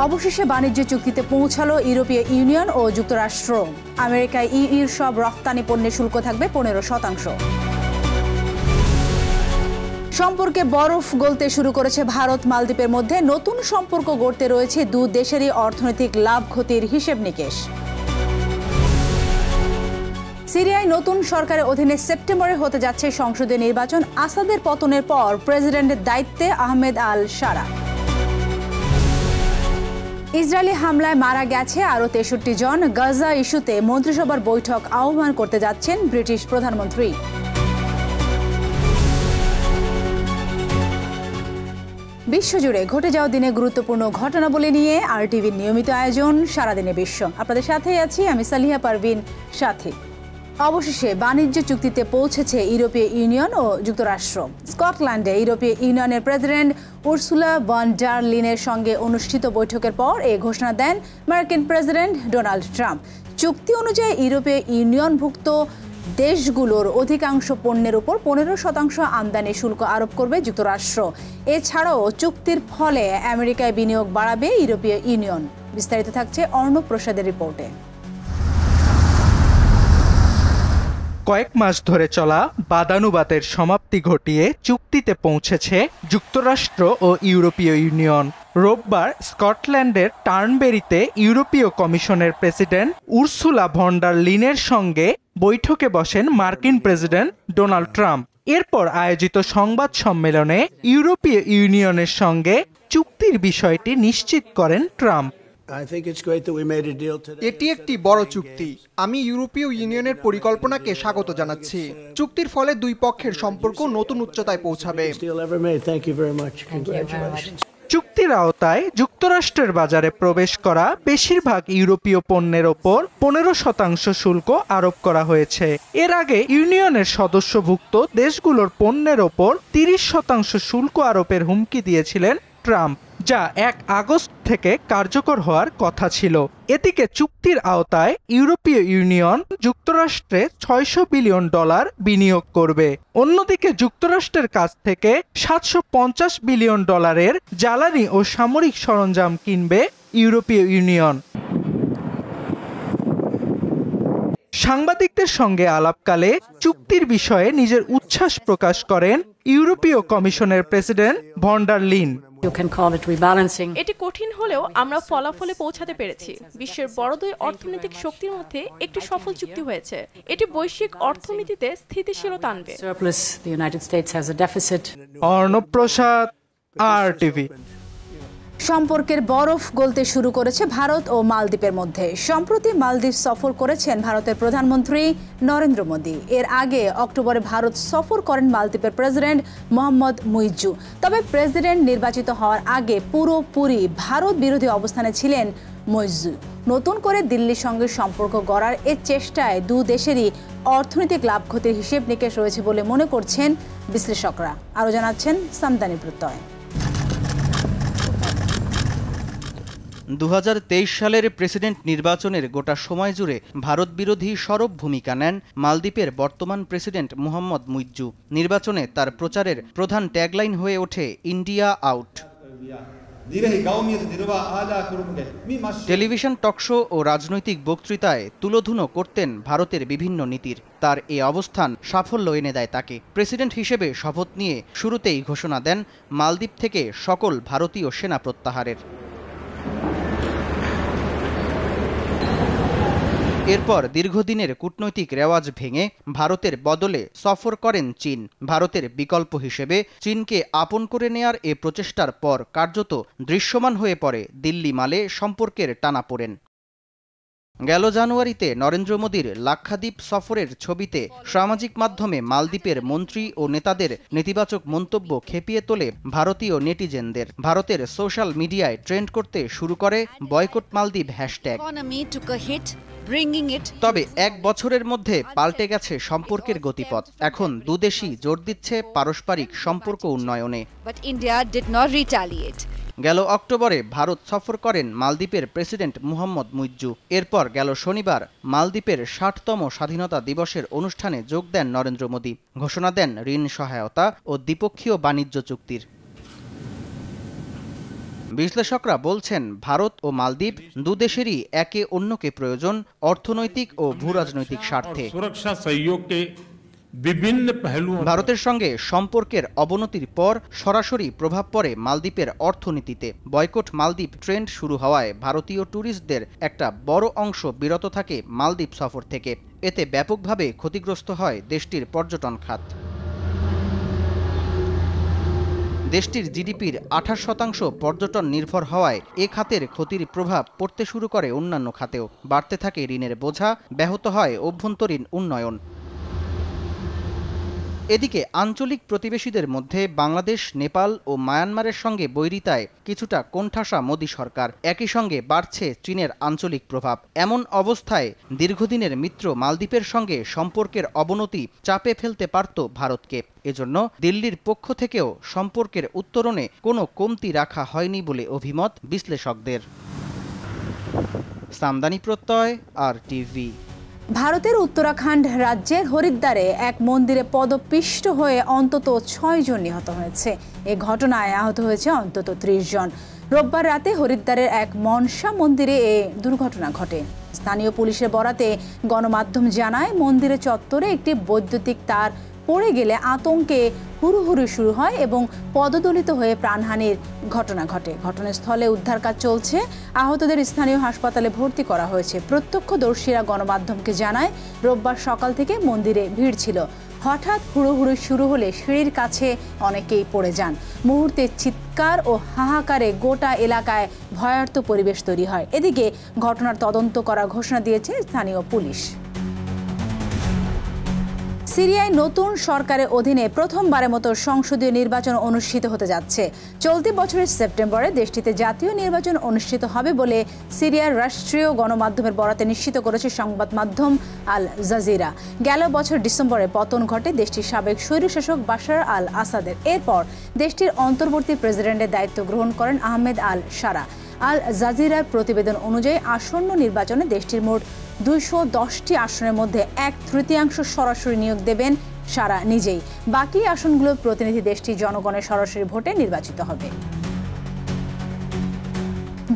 অবশেষে বাণিজ্য চুক্তিতে পৌঁছালো ইউরোপীয় ইউনিয়ন ও যুক্তরাষ্ট্র। আমেরিকায় ইউর সব রপ্তানি পণ্যের শুল্ক থাকবে 15%। সম্পর্কে বরফ গলতে শুরু করেছে ভারত মালদ্বীপের মধ্যে। নতুন সম্পর্ক গড়তে রয়েছে দু দেশেরই অর্থনৈতিক লাভ ক্ষতির হিসেব নিকেশ। সিরিয়ায় নতুন সরকারের অধীনে সেপ্টেম্বরে হতে যাচ্ছে সংসদীয় নির্বাচন। আসাদের পতনের পর প্রেসিডেন্টের দায়িত্বে আহমেদ আল শারা। ইসরায়েলি হামলায় মারা গেছে আরও 63 জন। গাজা ইস্যুতে মন্ত্রিসভার বৈঠক আহ্বান করতে যাচ্ছেন ব্রিটিশ প্রধানমন্ত্রী। বিশ্বজুড়ে ঘটে যাওয়া দিনে গুরুত্বপূর্ণ ঘটনাবলী নিয়ে আরটিভির নিয়মিত আয়োজন সারাদিনে বিশ্ব। আপনাদের সাথেই আছি আমি সালিহা পারভিন সাথী। অবশেষে বাণিজ্য চুক্তিতে পৌঁছেছে ইউরোপীয় ইউনিয়ন ও যুক্তরাষ্ট্র। স্কটল্যান্ডে ইউরোপীয় ইউনিয়নের প্রেসিডেন্ট উর্সুলা ভন ডার লিনের সঙ্গে অনুষ্ঠিত বৈঠকের পর এই ঘোষণা দেন মার্কিন প্রেসিডেন্ট ডোনাল্ড ট্রাম্প। চুক্তি অনুযায়ী ইউরোপীয় ইউনিয়নভুক্ত দেশগুলোর অধিকাংশ পণ্যের উপর 15% আমদানি শুল্ক আরোপ করবে যুক্তরাষ্ট্র। এছাড়াও চুক্তির ফলে আমেরিকায় বিনিয়োগ বাড়াবে ইউরোপীয় ইউনিয়ন। বিস্তারিত থাকছে অর্ণব প্রসাদের রিপোর্টে। কয়েক মাস ধরে চলা বাদানুবাদের সমাপ্তি ঘটিয়ে চুক্তিতে পৌঁছেছে যুক্তরাষ্ট্র ও ইউরোপীয় ইউনিয়ন। রোববার স্কটল্যান্ডের টার্নবেরিতে ইউরোপীয় কমিশনের প্রেসিডেন্ট উর্সুলা ভন ডার লিনের সঙ্গে বৈঠকে বসেন মার্কিন প্রেসিডেন্ট ডোনাল্ড ট্রাম্প। এরপর আয়োজিত সংবাদ সম্মেলনে ইউরোপীয় ইউনিয়নের সঙ্গে চুক্তির বিষয়টি নিশ্চিত করেন ট্রাম্প। এটি একটি বড় চুক্তি। আমি ইউরোপীয় ইউনিয়নের পরিকল্পনাকে স্বাগত জানাচ্ছি। চুক্তির ফলে দুই পক্ষের সম্পর্ক নতুন উচ্চতায় পৌঁছাবে। চুক্তির আওতায় যুক্তরাষ্ট্রের বাজারে প্রবেশ করা বেশিরভাগ ইউরোপীয় পণ্যের ওপর 15% শুল্ক আরোপ করা হয়েছে। এর আগে ইউনিয়নের সদস্যভুক্ত দেশগুলোর পণ্যের ওপর 30% শুল্ক আরোপের হুমকি দিয়েছিলেন ট্রাম্প, যা 1 আগস্ট থেকে কার্যকর হওয়ার কথা ছিল। এদিকে চুক্তির আওতায় ইউরোপীয় ইউনিয়ন যুক্তরাষ্ট্রে $600 বিলিয়ন বিনিয়োগ করবে। অন্যদিকে যুক্তরাষ্ট্রের কাছ থেকে $750 বিলিয়ন জ্বালানি ও সামরিক সরঞ্জাম কিনবে ইউরোপীয় ইউনিয়ন। সাংবাদিকদের সঙ্গে আলাপকালে চুক্তির বিষয়ে নিজের উচ্ছ্বাস প্রকাশ করেন ইউরোপীয় কমিশনের প্রেসিডেন্ট ভন ডার লিন। এটি কঠিন হলেও আমরা ফলাফলে পৌঁছাতে পেরেছি। বিশ্বের বড় দুই অর্থনৈতিক শক্তির মধ্যে একটি সফল চুক্তি হয়েছে। এটি বৈশ্বিক অর্থনীতিতে স্থিতিশীলতা আনবে। অর্ণব প্রসাদ, আরটিভি। সম্পর্কের বরফ গলতে শুরু করেছে ভারত ও মালদ্বীপের মধ্যে। সম্প্রতি মালদ্বীপ সফর করেছেন ভারতের প্রধানমন্ত্রী নরেন্দ্র মোদী। এর আগে অক্টোবরে ভারত সফর করেন মালদ্বীপের প্রেসিডেন্ট মোহাম্মদ মুইজ্জু। তবে প্রেসিডেন্ট নির্বাচিত হওয়ার আগে পুরোপুরি ভারত বিরোধী অবস্থানে ছিলেন মুইজ্জু। নতুন করে দিল্লির সঙ্গে সম্পর্ক গড়ার এ চেষ্টায় দু দেশেরই অর্থনৈতিক লাভ ক্ষতির হিসেব নিকেশ রয়েছে বলে মনে করছেন বিশ্লেষকরা। আরও জানাচ্ছেন সামদানি প্রত্যয়। 2023 সালের প্রেসিডেন্ট নির্বাচনের গোটা সময় জুড়ে ভারত বিরোধী সরব ভূমিকা নেন মালদ্বীপের বর্তমান প্রেসিডেন্ট মোহাম্মদ মুইজ্জু। নির্বাচনে তার প্রচারের প্রধান ট্যাগলাইন হয়ে ওঠে ইন্ডিয়া আউট। টেলিভিশন টকশো ও রাজনৈতিক বক্তৃতায় তুলোধুনো করতেন ভারতের বিভিন্ন নীতির। তার এ অবস্থান সাফল্য এনে দেয় তাকে। প্রেসিডেন্ট হিসেবে শপথ নিয়ে শুরুতেই ঘোষণা দেন মালদ্বীপ থেকে সকল ভারতীয় সেনা প্রত্যাহারের। এরপর দীর্ঘদিনের কূটনৈতিক রেওয়াজ ভেঙে ভারতের বদলে সফর করেন চীন। ভারতের বিকল্প হিসেবে চীনকে আপন করে নেয়ার এ প্রচেষ্টার পর কার্যত দৃশ্যমান হয়ে পড়ে দিল্লি মালে সম্পর্কের টানাপোড়েন। গেল জানুয়ারিতে নরেন্দ্র মোদীর লাক্ষাদ্বীপ সফরের ছবিতে সামাজিক মাধ্যমে মালদ্বীপের মন্ত্রী ও নেতাদের নেতিবাচক মন্তব্য খেপিয়ে তোলে ভারতীয় নেটিজেনদের। ভারতের সোশ্যাল মিডিয়ায় ট্রেন্ড করতে শুরু করে বয়কট মালদ্বীপ হ্যাশট্যাগ। তবে 1 বছরের মধ্যে পাল্টে গেছে সম্পর্কের গতিপথ। এখন দুদেশই জোর দিচ্ছে পারস্পরিক সম্পর্ক উন্নয়নে। গেল অক্টোবরে ভারত সফর করেন মালদ্বীপের প্রেসিডেন্ট মোহাম্মদ মুইজ্জু। এরপর গেল শনিবার মালদ্বীপের 60তম স্বাধীনতা দিবসের অনুষ্ঠানে যোগ দেন নরেন্দ্র মোদী। ঘোষণা দেন ঋণ সহায়তা ও দ্বিপক্ষীয় বাণিজ্য চুক্তির। বিশ্লেষকরা বলছেন, ভারত ও মালদ্বীপ দুদেশেরই একে অন্যকে প্রয়োজন অর্থনৈতিক ও ভূরাজনৈতিক স্বার্থে। सुरक्षा सहयोग के विभिन्न पहलुओं ভারতের সঙ্গে সম্পর্কের অবনতির পর সরাসরি প্রভাব পড়ে মালদ্বীপের অর্থনীতিতে। বয়কট মালদ্বীপ ট্রেন্ড শুরু হওয়ায় ভারতীয় ট্যুরিস্টদের একটা বড় অংশ বিরত থাকে মালদ্বীপ সফর থেকে। এতে ব্যাপকভাবে ক্ষতিগ্রস্ত হয় দেশটির পর্যটন খাত। দেশটির জিডিপির 28% পর্যটন নির্ভর হওয়ায় এ খাতের ক্ষতির প্রভাব পড়তে শুরু করে অন্যান্য খাতেও। বাড়তে থাকে ঋণের বোঝা, ব্যাহত হয় অভ্যন্তরীণ উন্নয়ন। এদিকে আঞ্চলিক প্রতিবেশীদের মধ্যে বাংলাদেশ, নেপাল ও মায়ানমারের সঙ্গে বৈরিতায় কিছুটা কোণঠাসা মোদী সরকার। একই সঙ্গে বাড়ছে চীনের আঞ্চলিক প্রভাব। এমন অবস্থায় দীর্ঘদিনের মিত্র মালদ্বীপের সঙ্গে সম্পর্কের অবনতি চাপে ফেলতে পারত ভারতকে। এজন্য দিল্লির পক্ষ থেকেও সম্পর্কের উত্তরণে কোনো কমতি রাখা হয়নি বলে অভিমত বিশ্লেষকদের। সামদানি প্রত্যয়, RTV। ভারতের উত্তরাখণ্ড রাজ্যের হরিদ্বারে এক মন্দিরে পদপিষ্ট হয়ে অন্তত 6 জন নিহত হয়েছে। এ ঘটনায় আহত হয়েছে অন্তত 30 জন। রোববার রাতে হরিদ্বারের এক মনসা মন্দিরে এ দুর্ঘটনা ঘটে। স্থানীয় পুলিশের বরাতে গণমাধ্যম জানায়, মন্দিরের চত্বরে একটি বৈদ্যুতিক তার পড়ে গেলে আতঙ্কে হুড়োহুড়ি শুরু হয় এবং পদদলিত হয়ে প্রাণহানির ঘটনা ঘটে। ঘটনাস্থলে উদ্ধার কাজ চলছে। আহতদের স্থানীয় হাসপাতালে ভর্তি করা হয়েছে। প্রত্যক্ষদর্শীরা গণমাধ্যমকে জানায়, রোববার সকাল থেকে মন্দিরে ভিড় ছিল। হঠাৎ হুড়োহুড়ি শুরু হলে সিঁড়ির কাছে অনেকেই পড়ে যান। মুহূর্তে চিৎকার ও হাহাকারে গোটা এলাকায় ভয়ার্ত পরিবেশ তৈরি হয়। এদিকে ঘটনার তদন্ত করার ঘোষণা দিয়েছে স্থানীয় পুলিশ। সিরিয়ায় নতুন সরকারের অধীনে প্রথমবারের মতো সংসদীয় নির্বাচন অনুষ্ঠিত হতে যাচ্ছে। চলতি বছরের সেপ্টেম্বরে দেশটিতে জাতীয় নির্বাচন অনুষ্ঠিত হবে বলে সিরিয়ার রাষ্ট্রীয় গণমাধ্যমের বরাতে নিশ্চিত করেছে সংবাদ মাধ্যম আল জাজিরা। গেল বছর ডিসেম্বরে পতন ঘটে দেশটির সাবেক স্বৈরশাসক বাশার আল আসাদের। এরপর দেশটির অন্তর্বর্তী প্রেসিডেন্টের দায়িত্ব গ্রহণ করেন আহমেদ আল সারা। আল জাজিরার প্রতিবেদন অনুযায়ী আসন্ন নির্বাচনে দেশটির মোট 210টি আসনের মধ্যে 1/3 সরাসরি নিয়োগ দেবেন সারা নিজেই। বাকি আসনগুলোর প্রতিনিধি দেশটির জনগণের সরাসরি ভোটে নির্বাচিত হবে।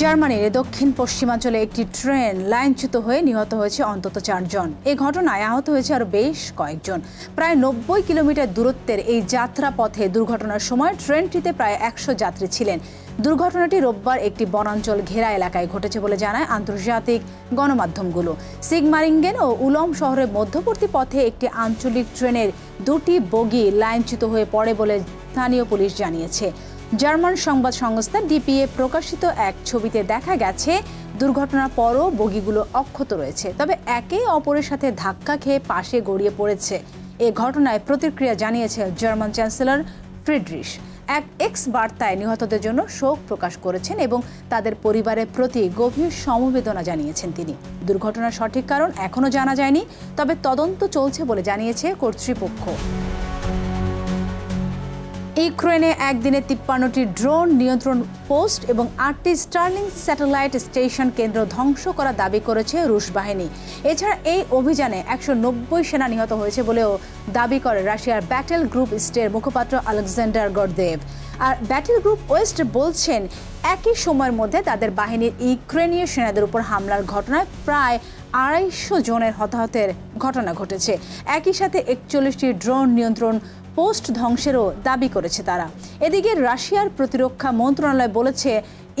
জার্মানির দক্ষিণ পশ্চিমাঞ্চলে একটি ট্রেন লাইনচ্যুত হয়ে নিহত হয়েছে অন্তত 4 জন। এই ঘটনায় আহত হয়েছে আরও বেশ কয়েকজন। প্রায় 90 কিলোমিটার দূরত্বের এই যাত্রা পথে দুর্ঘটনার সময় ট্রেনটিতে প্রায় 100 যাত্রী ছিলেন। দুর্ঘটনাটি রোববার একটি বনাঞ্চল ঘেরা এলাকায় ঘটেছে বলে জানায় আন্তর্জাতিক গণমাধ্যমগুলো। সিগমারিঙ্গেন ও উলম শহরের মধ্যবর্তী পথে একটি আঞ্চলিক ট্রেনের 2টি বগি লাইনচ্যুত হয়ে পড়ে বলে স্থানীয় পুলিশ জানিয়েছে। জার্মান সংবাদ সংস্থা DPA প্রকাশিত এক ছবিতে দেখা গেছে, দুর্ঘটনার পরও বগিগুলো অক্ষত রয়েছে, তবে একে অপরের সাথে ধাক্কা খেয়ে পাশে গড়িয়ে পড়েছে। এ ঘটনায় প্রতিক্রিয়া জানিয়েছে জার্মান চ্যান্সেলর ফ্রিডরিশ। এক এক্স বার্তায় নিহতদের জন্য শোক প্রকাশ করেছেন এবং তাদের পরিবারের প্রতি গভীর সমবেদনা জানিয়েছেন তিনি। দুর্ঘটনার সঠিক কারণ এখনো জানা যায়নি, তবে তদন্ত চলছে বলে জানিয়েছে কর্তৃপক্ষ। ইউক্রেনে একদিনে 53টি ড্রোন নিয়ন্ত্রণ পোস্ট এবং 8টি স্টার্লিং স্যাটেলাইট স্টেশন কেন্দ্র ধ্বংস করার দাবি করেছে রুশ বাহিনী। এছাড়া এই অভিযানে 190 সেনা নিহত হয়েছে বলেও দাবি করে রাশিয়ার ব্যাটেল গ্রুপ ইস্টের মুখপাত্র আলেকজান্ডার গর্দেভ। আর ব্যাটেল গ্রুপ ওয়েস্ট বলছেন, একই সময়ের মধ্যে তাদের বাহিনীর ইউক্রেনীয় সেনাদের উপর হামলার ঘটনায় প্রায় 250 জনের হতাহতের ঘটনা ঘটেছে। একই সাথে 41টি ড্রোন নিয়ন্ত্রণ পোস্ট ধ্বংসেরও দাবি করেছে তারা। এদিকে রাশিয়ার প্রতিরক্ষা মন্ত্রণালয় বলেছে,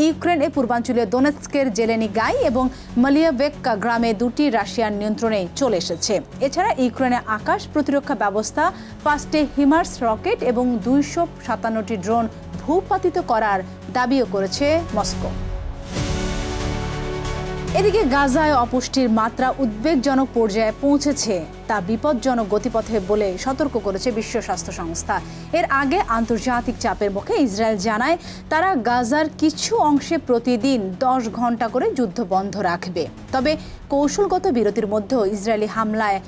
ইউক্রেনের পূর্বাঞ্চলীয় দোনেৎস্কের জেলেনি গাই এবং মালিয়াভেক্কা গ্রামে 2টি রাশিয়ার নিয়ন্ত্রণে চলে এসেছে। এছাড়া ইউক্রেনের আকাশ প্রতিরক্ষা ব্যবস্থা 5টি হিমার্স রকেট এবং 257টি ড্রোন ভূপাতিত করার দাবিও করেছে মস্কো। এদিকে গাজায় অপুষ্টির মাত্রা উদ্বেগজনক পর্যায়ে পৌঁছেছে, তা বিপজ্জনক গতিপথে বলে সতর্ক করেছে বিশ্ব স্বাস্থ্য সংস্থা। এর আগে আন্তর্জাতিক চাপের মুখে ইসরায়েল জানায়, তারা গাজার কিছু অংশে প্রতিদিন 10 ঘন্টা করে যুদ্ধ বন্ধ রাখবে। তবে কৌশলগত বিরতির মধ্যেও ইসরায়েলি হামলায়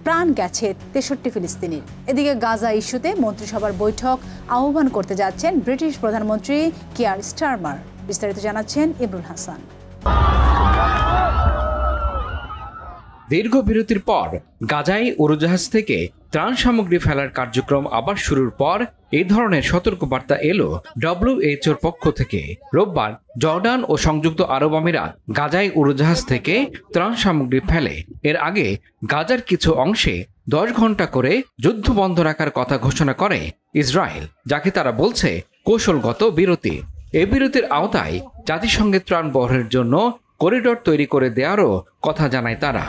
প্রাণ গেছে 63 ফিলিস্তিনির। এদিকে গাজা ইস্যুতে মন্ত্রিসভার বৈঠক আহ্বান করতে যাচ্ছেন ব্রিটিশ প্রধানমন্ত্রী কিয়ার স্টারমার। বিস্তারিত জানাচ্ছেন ইমরুল হাসান। দীর্ঘ বিরতির পর গাজায় উড়োজাহাজ থেকে ত্রাণ সামগ্রী ফেলার কার্যক্রম আবার শুরুর পর এই ধরনের সতর্কবার্তা এলো ডব্লিউএইচওর পক্ষ থেকে। রোববার জর্ডান ও সংযুক্ত আরব আমিরাত গাজায় উড়োজাহাজ থেকে ত্রাণ সামগ্রী ফেলে। এর আগে গাজার কিছু অংশে 10 ঘন্টা করে যুদ্ধ বন্ধ রাখার কথা ঘোষণা করে ইসরায়েল, যাকে তারা বলছে কৌশলগত বিরতি। এই বিরতির আওতায় জাতিসংঘের ত্রাণ বহরের জন্য করিডোর তৈরি করে দেওয়ারও কথা জানায় তারা।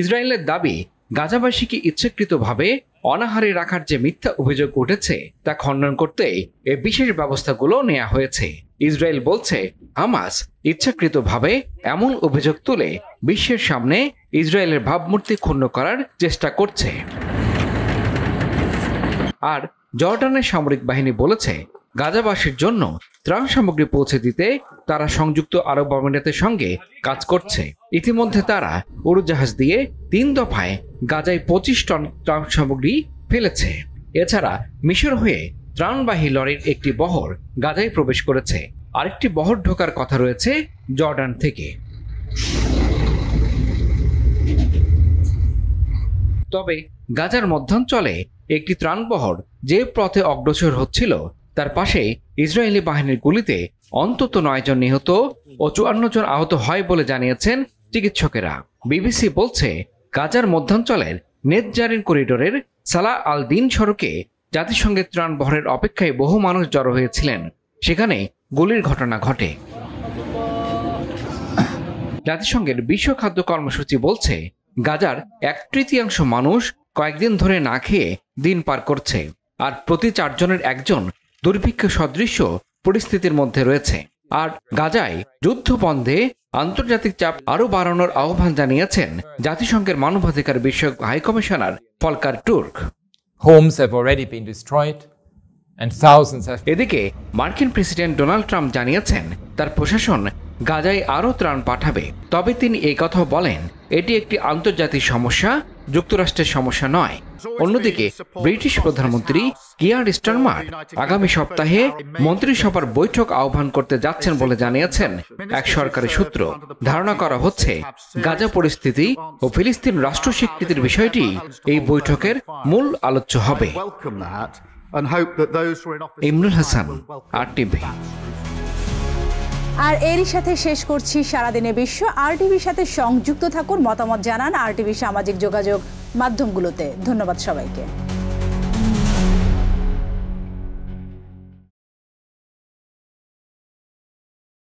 ইসরায়েলের দাবি, গাজাবাসীকে ইচ্ছাকৃতভাবে অনাহারে রাখার যে মিথ্যা অভিযোগ উঠেছে তা খণ্ডন করতে এই বিশেষ ব্যবস্থাগুলো নেওয়া হয়েছে। ইসরায়েল বলছে হামাস ইচ্ছাকৃতভাবে এমন অভিযোগ তুলে বিশ্বের সামনে ইসরায়েলের ভাবমূর্তি ক্ষুণ্ণ করার চেষ্টা করছে। আর জর্ডানের সামরিক বাহিনী বলেছে গাজাবাসীর জন্য ত্রাণ সামগ্রী পৌঁছে দিতে তারা সংযুক্ত আরব আমিরাতের সঙ্গে কাজ করছে। ইতিমধ্যে তারা উড়োজাহাজ দিয়ে 3 দফায় গাজায় 25 টন ত্রাণ সামগ্রী ফেলেছে। এছাড়া মিশর হয়ে ত্রাণবাহী লরির একটি বহর গাজায় প্রবেশ করেছে। আরেকটি বহর ঢোকার কথা রয়েছে জর্ডান থেকে। তবে গাজার মধ্যাঞ্চলে একটি ত্রাণবহর যে পথে অগ্রসর হচ্ছিল তার পাশে ইসরায়েলি বাহিনীর গুলিতে অন্তত 9 জন নিহত ও 54 জন আহত হয় বলে জানিয়েছেন চিকিৎসকেরা। বিবিসি বলছে গাজার মধ্যাঞ্চলের নেতজারিন করিডোরের সালাহ আল দিন সড়কে জাতিসংঘের ত্রাণবহরের অপেক্ষায় বহু মানুষ জড়ো হয়েছিলেন। সেখানে গুলির ঘটনা ঘটে। জাতিসংঘের বিশ্ব খাদ্য কর্মসূচি বলছে গাজার 1/3 মানুষ কয়েকদিন ধরে না খেয়ে দিন পার করছে, আর প্রতি 4 জনের 1 জন দুর্ভিক্ষ সদৃশ্য পরিস্থিতির মধ্যে রয়েছে। আর গাজায় যুদ্ধ বন্ধে আন্তর্জাতিক চাপ আরও বাড়ানোর আহ্বান জানিয়েছেন জাতিসংঘের মানবাধিকার বিষয়ক high commissioner Volker Turk. Homes have already been destroyed and thousands have... এদিকে মার্কিন প্রেসিডেন্ট ডোনাল্ড ট্রাম্প জানিয়েছেন তার প্রশাসন গাজায় আরও ত্রাণ পাঠাবে। তবে তিনি এই কথা বলেন এটি একটি আন্তর্জাতিক সমস্যা, যুক্তরাষ্ট্রের সমস্যা নয়। অন্যদিকে ব্রিটিশ প্রধানমন্ত্রী কিয়ার স্টারমার আগামী সপ্তাহে মন্ত্রিসভার বৈঠক আহ্বান করতে যাচ্ছেন বলে জানিয়েছেন এক সরকারি সূত্র। ধারণা করা হচ্ছে গাজা পরিস্থিতি ও ফিলিস্তিন রাষ্ট্র স্বীকৃতির বিষয়টি এই বৈঠকের মূল আলোচ্য হবে। ইমরুল হাসান, RTV। আর এরই সাথে শেষ করছি সারাদিনে বিশ্ব। RTVর সাথে সংযুক্ত থাকুন, মতামত জানান RTV সামাজিক যোগাযোগ মাধ্যমগুলোতে। ধন্যবাদ সবাইকে।